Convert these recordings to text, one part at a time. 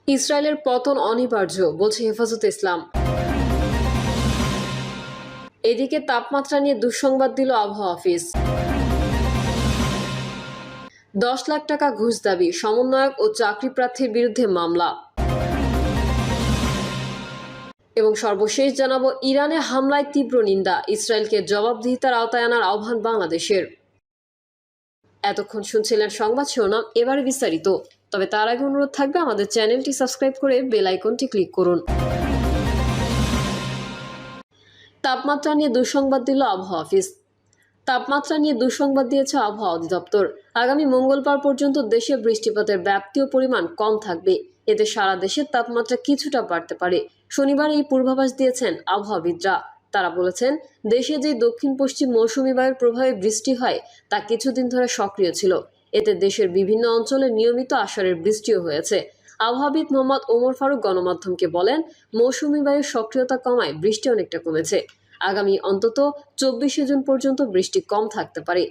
ইসরায়েলের পতন অনিবার্য বলছে হেফাজতে ইসলাম। এদিকে তাপমাত্রা নিয়ে দুঃসংবাদ দিল আবহাওয়া অফিস। 10 লাখ টাকা ঘুষ দাবি, সমন্বয়ক ও চাকরি প্রার্থীর বিরুদ্ধে মামলা। এবং সর্বশেষ জানাবো, ইরানে হামলায় তীব্র নিন্দা, ইসরায়েলকে জবাবদিহিতার আওতায় আনার আহ্বান বাংলাদেশের। এতক্ষণ শুনছিলেন সংবাদ শিরোনাম, এবারে বিস্তারিত। তবে তার আগে অনুরোধ থাকবে আমাদের চ্যানেলটি সাবস্ক্রাইব করে বেল আইকনটি ক্লিক করুন। তাপমাত্রা নিয়ে দুঃসংবাদ দিল আবহাওয়া অফিস। তাপমাত্রা নিয়ে দুঃসংবাদ দিয়েছে আবহাওয়া অধিদপ্তর। আগামী মঙ্গলবার পর্যন্ত দেশে বৃষ্টিপাতের ব্যাপ্তি ও পরিমাণ কম থাকবে। এতে সারা দেশের তাপমাত্রা কিছুটা বাড়তে পারে। শনিবার এই পূর্বাভাস দিয়েছেন আবহাওয়াবিদরা। তারা বলেছেন, দেশে যে দক্ষিণ পশ্চিম মৌসুমী বায়ুর প্রভাবে বৃষ্টি হয় তা কিছুদিন ধরে সক্রিয় ছিল। এতে দেশের বিভিন্ন অঞ্চলে নিয়মিত আষাঢ়ের বৃষ্টিও হয়েছে। আবহাওয়াবিদ মোহাম্মদ ওমর ফারুক গণমাধ্যমকে বলেন, মৌসুমী বায়ুর সক্রিয়তা কমায় বৃষ্টি অনেকটা কমেছে। আগামী অন্তত 24শে জুন পর্যন্ত বৃষ্টি কম থাকতে পারে।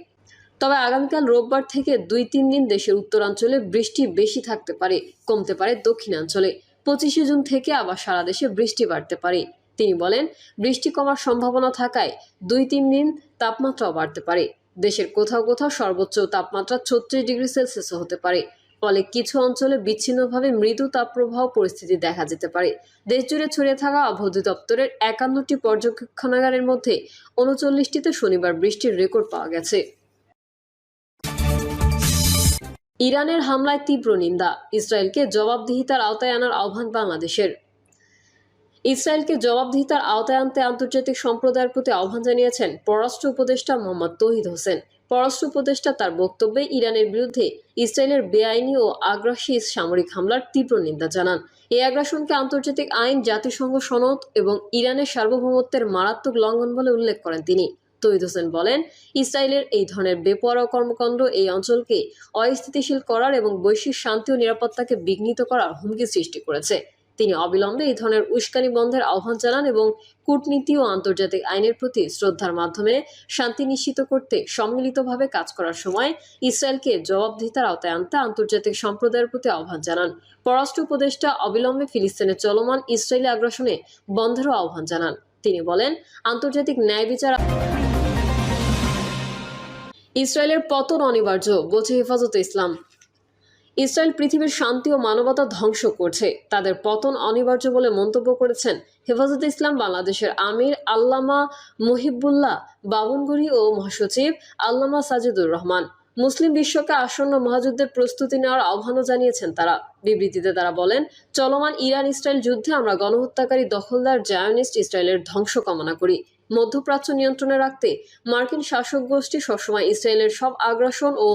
তবে আগামীকাল রোববার থেকে 2-3 দিন দেশের উত্তরাঞ্চলে বৃষ্টি বেশি থাকতে পারে, কমতে পারে দক্ষিণাঞ্চলে। 25শে জুন থেকে আবার সারা দেশে বৃষ্টি বাড়তে পারে। তিনি বলেন, বৃষ্টি কমার সম্ভাবনা থাকায় 2-3 দিন তাপমাত্রাও বাড়তে পারে। দেশের কোথাও কোথাও সর্বোচ্চ তাপমাত্রা 36 ডিগ্রি সেলসিয়াসও হতে পারে। ফলে কিছু অঞ্চলে বিচ্ছিন্নভাবে মৃদু তাপপ্রবাহ পরিস্থিতি দেখা যেতে পারে। দেশজুড়ে ছড়িয়ে থাকা আবহাওয়া অধিদপ্তরের 51টি পর্যবেক্ষণাগারের মধ্যে 39টিতে শনিবার বৃষ্টির রেকর্ড পাওয়া গেছে। ইরানের হামলায় তীব্র নিন্দা, ইসরায়েলকে জবাবদিহিতার আওতায় আনার আহ্বান বাংলাদেশের। ইসরায়েলকে জবাবদিহিতার আওতায় আনতে আন্তর্জাতিক সম্প্রদায়ের প্রতি আহ্বান জানিয়েছেন পররাষ্ট্র উপদেষ্টা মোহাম্মদ তৌহিদ হোসেন। পররাষ্ট্র উপদেষ্টা তার বক্তব্যে ইরানের বিরুদ্ধে ইসরায়েলের বেআইনি ও আগ্রাসী সামরিক হামলার তীব্র নিন্দা জানান। এই আগ্রাসনকে আন্তর্জাতিক আইন, জাতিসংঘ সনদ এবং ইরানের সার্বভৌমত্বের মারাত্মক লঙ্ঘন বলে উল্লেখ করেন তিনি। তৌহিদ হোসেন বলেন, ইসরায়েলের এই ধরনের বেপরোয়া কর্মকাণ্ড এই অঞ্চলকে অস্থিতিশীল করার এবং বৈশ্বিক শান্তি ও নিরাপত্তাকে বিঘ্নিত করার হুমকি সৃষ্টি করেছে। তিনি অবিলম্বে এই ধরনের উস্কানি বন্ধের আহ্বান জানান এবং কূটনীতি ও আন্তর্জাতিক আইনের প্রতি শ্রদ্ধার মাধ্যমে শান্তি নিশ্চিত করতে সম্মিলিতভাবে কাজ করার সময় ইসরায়েলকে জবাবদিহিতার আওতায় আনতে আন্তর্জাতিক সম্প্রদায়ের প্রতি আহ্বান জানান। পররাষ্ট্র উপদেষ্টা অবিলম্বে ফিলিস্তিনে চলমান ইসরায়েলি আগ্রাসনে বন্ধেরও আহ্বান জানান। তিনি বলেন, আন্তর্জাতিক ন্যায় বিচার ইসরায়েলের পতন অনিবার্য বলছে হেফাজতে ইসলাম। ইসরায়েল পৃথিবীর শান্তি ও মানবতা ধ্বংস করছে, তাদের পতন অনিবার্য বলে মন্তব্য করেছেন হেফাজতে ইসলাম বাংলাদেশের আমির আল্লামা মুহিবুল্লাহ বাবনগরী ও মহাসচিব আল্লামা সাজিদুর রহমান। মুসলিম বিশ্বকে আসন্ন মহাযুদ্ধের প্রস্তুতি নেওয়ার আহ্বানও জানিয়েছেন তারা। বিবৃতিতে তারা বলেন, চলমান ইরান ইসরায়েল যুদ্ধে আমরা গণহত্যাকারী দখলদার জায়নিস্ট ইসরায়েলের ধ্বংস কামনা করি। মধ্যপ্রাচ্য নিয়ন্ত্রণে রাখতে মার্কিন শাসক গোষ্ঠী সবসময় ইসরায়েলের সব আগ্রাসন ও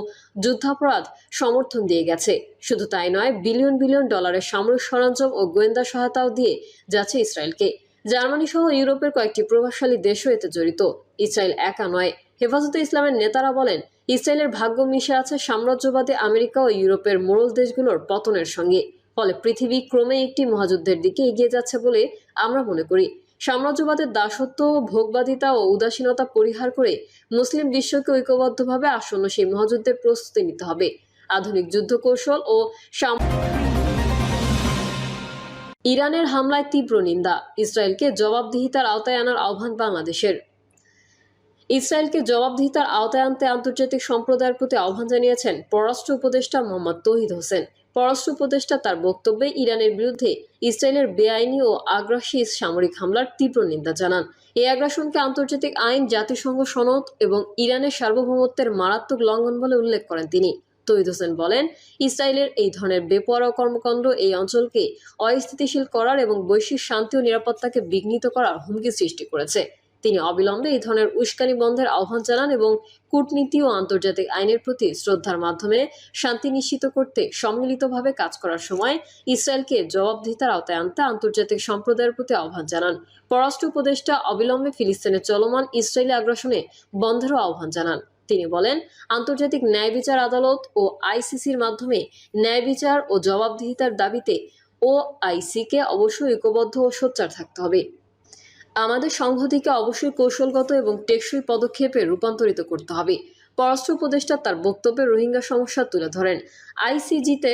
যুদ্ধাপরাধ সমর্থন দিয়ে গেছে। শুধু তাই নয়, বিলিয়ন বিলিয়ন ডলারের সামরিক সরঞ্জাম ও গোয়েন্দা সহায়তাও দিয়ে যাচ্ছে ইসরায়েলকে। জার্মানি সহ ইউরোপের কয়েকটি প্রভাবশালী দেশও এতে জড়িত। ইসরায়েল একা নয়। হেফাজতে ইসলামের নেতারা বলেন, ইসরায়েলের ভাগ্য মিশে আছে সাম্রাজ্যবাদী আমেরিকা ও ইউরোপের মোড়ল দেশগুলোর পতনের সঙ্গে। ফলে পৃথিবী ক্রমে একটি মহাযুদ্ধের দিকে এগিয়ে যাচ্ছে বলে আমরা মনে করি। সাম্রাজ্যবাদের দাসত্ব, ভোগবাদিতা ও উদাসীনতা পরিহার করে মুসলিম বিশ্বকে ঐক্যবদ্ধভাবে আসন্ন সেই মহাযুদ্ধের প্রস্তুতি নিতে হবে। আধুনিক যুদ্ধ কৌশল ও ইরানের হামলায় তীব্র নিন্দা, ইসরায়েলকে জবাবদিহিতার আওতায় আনার আহ্বান বাংলাদেশের। ইসরায়েলকে জবাবদিহিতার আওতায় আনতে আন্তর্জাতিক সম্প্রদায়ের প্রতি আহ্বান জানিয়েছেন পররাষ্ট্র উপদেষ্টা মোহাম্মদ তৌহিদ হোসেন। পররাষ্ট্র উপদেষ্টা তার বক্তব্যে ইরানের বিরুদ্ধে ইসরায়েলের বেআইনি ও আগ্রাসী সামরিক হামলার তীব্র নিন্দা জানান। এই আগ্রাসনকে আন্তর্জাতিক আইন, জাতিসংঘ সনদ এবং ইরানের সার্বভৌমত্বের মারাত্মক লঙ্ঘন বলে উল্লেখ করেন তিনি। তৌহিদ হোসেন বলেন, ইসরায়েলের এই ধরনের বেপরোয়া কর্মকাণ্ড এই অঞ্চলকে অস্থিতিশীল করার এবং বৈশ্বিক শান্তি ও নিরাপত্তাকে বিঘ্নিত করার হুমকি সৃষ্টি করেছে। তিনি অবিলম্বে এই ধরনের উস্কানি বন্ধের আহ্বান জানান এবং কূটনীতি ও আন্তর্জাতিক আইনের প্রতি শ্রদ্ধার মাধ্যমে শান্তি নিশ্চিত করতে সম্মিলিতভাবে কাজ করার সময় ইসরায়েলকে জবাবদিহিতার আওতায় আনতে আন্তর্জাতিক সম্প্রদায়ের প্রতি আহ্বান জানান। পররাষ্ট্র উপদেষ্টা অবিলম্বে ফিলিস্তিনে চলমান ইসরায়েলি আগ্রাসনে বন্ধেরও আহ্বান জানান। তিনি বলেন, আন্তর্জাতিক ন্যায় বিচার আদালত ও আইসিসির মাধ্যমে ন্যায় বিচার ও জবাবদিহিতার দাবিতে ওআইসিকে অবশ্যই ঐক্যবদ্ধ ও সোচ্চার থাকতে হবে। আমাদের সংহতিকে অবশ্যই কৌশলগত এবং টেকসই পদক্ষেপে রূপান্তরিত করতে হবে। পররাষ্ট্র উপদেষ্টা তার বক্তব্যে রোহিঙ্গা সমস্যা তুলে ধরেন। আইসিজিতে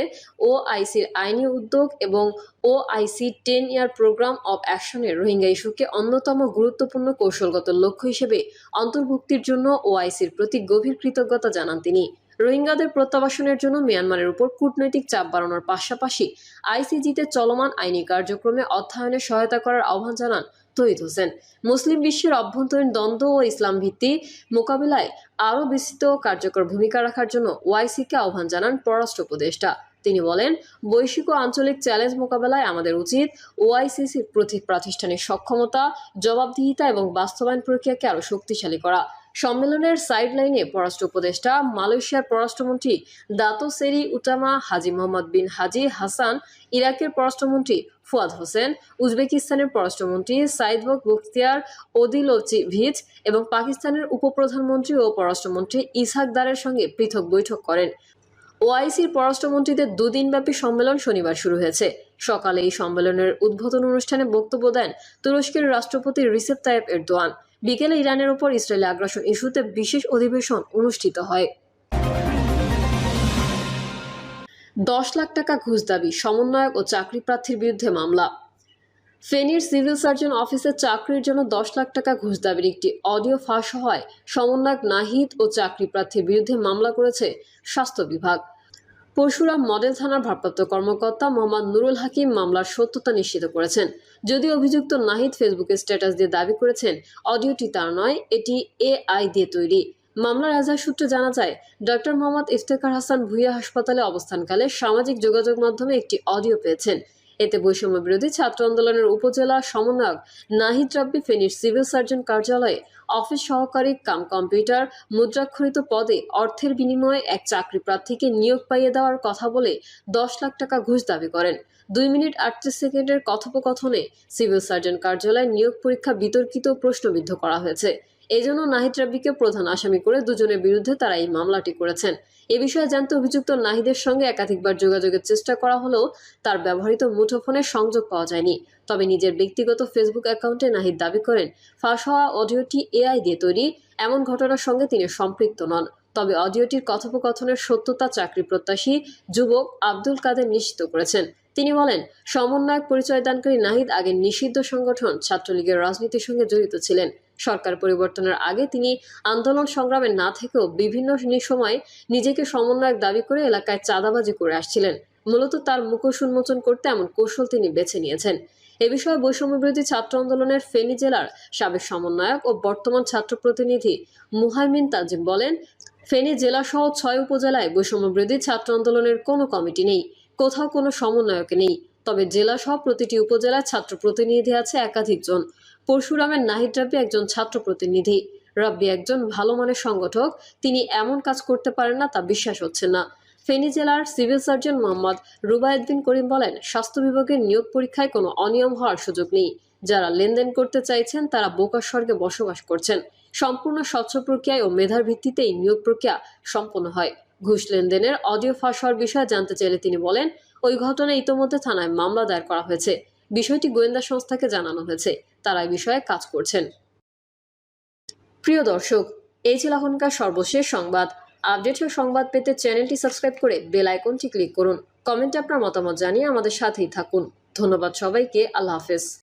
ওআইসির আইনি উদ্যোগ এবং ওআইসি 10-ইয়ার প্রোগ্রাম অব অ্যাকশনের রোহিঙ্গা ইস্যুকে অন্যতম গুরুত্বপূর্ণ কৌশলগত লক্ষ্য হিসেবে অন্তর্ভুক্তির জন্য ওআইসির প্রতি গভীর কৃতজ্ঞতা জানান তিনি। রোহিঙ্গাদের প্রত্যাবাসনের জন্য মিয়ানমারের উপর কূটনৈতিক চাপ বাড়ানোর পাশাপাশি আইসিজিতে চলমান আইনি কার্যক্রমে অর্থায়নে সহায়তা করার আহ্বান জানান তৌহিদ হোসেন। মুসলিম বিশ্বের অভ্যন্তরীণ দ্বন্দ্ব ও ইসলাম ভিত্তি মোকাবিলায় আরও বিস্তৃত কার্যকর ভূমিকা রাখার জন্য ওআইসিকে আহ্বান জানান পররাষ্ট্র উপদেষ্টা। তিনি বলেন, বৈশ্বিক ও আঞ্চলিক চ্যালেঞ্জ মোকাবেলায় আমাদের উচিত ওআইসিসির প্রাতিষ্ঠানিক সক্ষমতা, জবাবদিহিতা এবং বাস্তবায়ন প্রক্রিয়াকে আরও শক্তিশালী করা। সম্মেলনের সাইডলাইনে পররাষ্ট্র উপদেষ্টা মালয়েশিয়ার পররাষ্ট্রমন্ত্রী দাতো সেরি উটামা, হাজী মোহাম্মদ বিন হাজী হাসান, ইরাকের পররাষ্ট্রমন্ত্রী ফুয়াদ হোসেন, উজবেকিস্তানের পররাষ্ট্রমন্ত্রী সাইদবক বখতিয়ার ওদিলোভিচ এবং পাকিস্তানের উপপ্রধানমন্ত্রী ও পররাষ্ট্রমন্ত্রী ইসহাক দারের সঙ্গে পৃথক বৈঠক করেন। ওআইসির পররাষ্ট্রমন্ত্রীদের দুদিনব্যাপী সম্মেলন শনিবার শুরু হয়েছে। সকালে এই সম্মেলনের উদ্বোধন অনুষ্ঠানে বক্তব্য দেন তুরস্কের রাষ্ট্রপতি রিসেপ তাইয়েপ এরদোয়ান। বিকেলে ইরানের ওপর ইসরায়েলি আগ্রাসন ইস্যুতে বিশেষ অধিবেশন অনুষ্ঠিত হয়। 10 লাখ টাকা ঘুষ দাবি, সমন্বয়ক ও চাকরি প্রার্থীর বিরুদ্ধে মামলা। ফেনীর সিভিল সার্জন অফিসে চাকরির জন্য 10 লাখ টাকা ঘুষ দাবির একটি অডিও ফাঁস হওয়ায় সমন্বয়ক নাহিদ ও চাকরি প্রার্থীর বিরুদ্ধে মামলা করেছে স্বাস্থ্য বিভাগ। পরশুরাম মডেল থানার ভারপ্রাপ্ত কর্মকর্তা মোহাম্মদ নুরুল হাকিম মামলার সত্যতা নিশ্চিত করেছেন। যদিও অভিযুক্ত নাহিদ ফেসবুকে স্ট্যাটাস দিয়ে দাবি করেছেন অডিওটি তার নয়, এটি এআই দিয়ে তৈরি। মামলার এজাহার সূত্রে জানা যায়, ডক্টর মোহাম্মদ ইফতেখার হাসান ভূঁইয়া হাসপাতালে অবস্থানকালে সামাজিক যোগাযোগ মাধ্যমে একটি অডিও পেয়েছেন। এতে বৈষম্য বিরোধী ছাত্র আন্দোলনের উপজেলা সমন্বয়ক নাহিদ রাব্বি ফেনীর সিভিল সার্জন কার্যালয়ে অফিস সহকারী কাম কম্পিউটার মুদ্রাক্ষরিত পদে অর্থের বিনিময়ে এক চাকরি প্রার্থীকে নিয়োগ পাইয়ে দেওয়ার কথা বলে 10 লাখ টাকা ঘুষ দাবি করেন। 2 মিনিট 38 সেকেন্ডের কথোপকথনে সিভিল সার্জন কার্যালয়ে নিয়োগ পরীক্ষা বিতর্কিত প্রশ্নবিদ্ধ করা হয়েছে। এজন্য নাহিদ রাব্বিকে প্রধান আসামি করে দুজনের বিরুদ্ধে তারা এই মামলাটি করেছেন। এ বিষয়ে জানতে অভিযুক্ত নাহিদের সঙ্গে একাধিকবার যোগাযোগের চেষ্টা করা হলেও তার ব্যবহৃত মুঠোফোনে সংযোগ পাওয়া যায়নি। তবে নিজের ব্যক্তিগত ফেসবুক অ্যাকাউন্টে নাহিদ দাবি করেন, ফাঁস হওয়া অডিওটি এআই দিয়ে তৈরি, এমন ঘটনার সঙ্গে তিনি সম্পৃক্ত নন। তবে অডিওটির কথোপকথনের সত্যতা চাকরি প্রত্যাশী যুবক আব্দুল কাদের নিশ্চিত করেছেন। তিনি বলেন, সমন্বয়ক পরিচয়দানকারী নাহিদ আগে নিষিদ্ধ সংগঠন ছাত্রলীগের রাজনীতির সঙ্গে জড়িত ছিলেন। সরকার পরিবর্তনের আগে তিনি আন্দোলন সংগ্রামে না থেকেও বিভিন্ন সময় নিজেকে সমন্বয়ক দাবি করে এলাকায় চাঁদাবাজি করে আসছিলেন। মূলত তার মুখোশ উন্মোচন করতে এমন কৌশল তিনি বেছে নিয়েছেন। এ বিষয়ে বৈষম্য বিরোধী ছাত্র আন্দোলনের ফেনী জেলার সাবেক সমন্বয়ক ও বর্তমান ছাত্র প্রতিনিধি মুহাইমিন তাজিম বলেন, ফেনী জেলাসহ 6 উপজেলায় বৈষম্য বিরোধী ছাত্র আন্দোলনের কোনো কমিটি নেই, কোথাও কোনো সমন্বয়ক নেই। তবে জেলাসহ প্রতিটি উপজেলায় ছাত্র প্রতিনিধি আছে একাধিক জন। পরশুরামের নাহিদ রাব্বি একজন ছাত্র প্রতিনিধি। রাব্বি একজন ভালো মানের সংগঠক, তিনি এমন কাজ করতে পারেন না তা বিশ্বাস হচ্ছে না। ফেনী জেলার সিভিল সার্জন মোহাম্মদ রুবায়েদ্দিন করিম বলেন, স্বাস্থ্য বিভাগের নিয়োগ পরীক্ষায় কোনো অনিয়ম হওয়ার সুযোগ নেই। যারা লেনদেন করতে চাইছেন তারা বোকার স্বর্গে বসবাস করছেন। সম্পূর্ণ স্বচ্ছ প্রক্রিয়ায় ও মেধার ভিত্তিতেই নিয়োগ প্রক্রিয়া সম্পন্ন হয়। ঘুষ লেনদেনের অডিও ফাঁস হওয়ার বিষয়ে জানতে চাইলে তিনি বলেন, ওই ঘটনায় ইতোমধ্যে থানায় মামলা দায়ের করা হয়েছে। বিষয়টি গোয়েন্দা সংস্থাকে জানানো হয়েছে, তারা এই বিষয়ে কাজ করছেন। প্রিয় দর্শক, এই ছিল এখনকার সর্বশেষ সংবাদ। আপডেট ও সংবাদ পেতে চ্যানেলটি সাবস্ক্রাইব করে বেল আইকনটি ক্লিক করুন। কমেন্টে আপনার মতামত জানিয়ে আমাদের সাথেই থাকুন। ধন্যবাদ সবাইকে। আল্লাহ হাফেজ।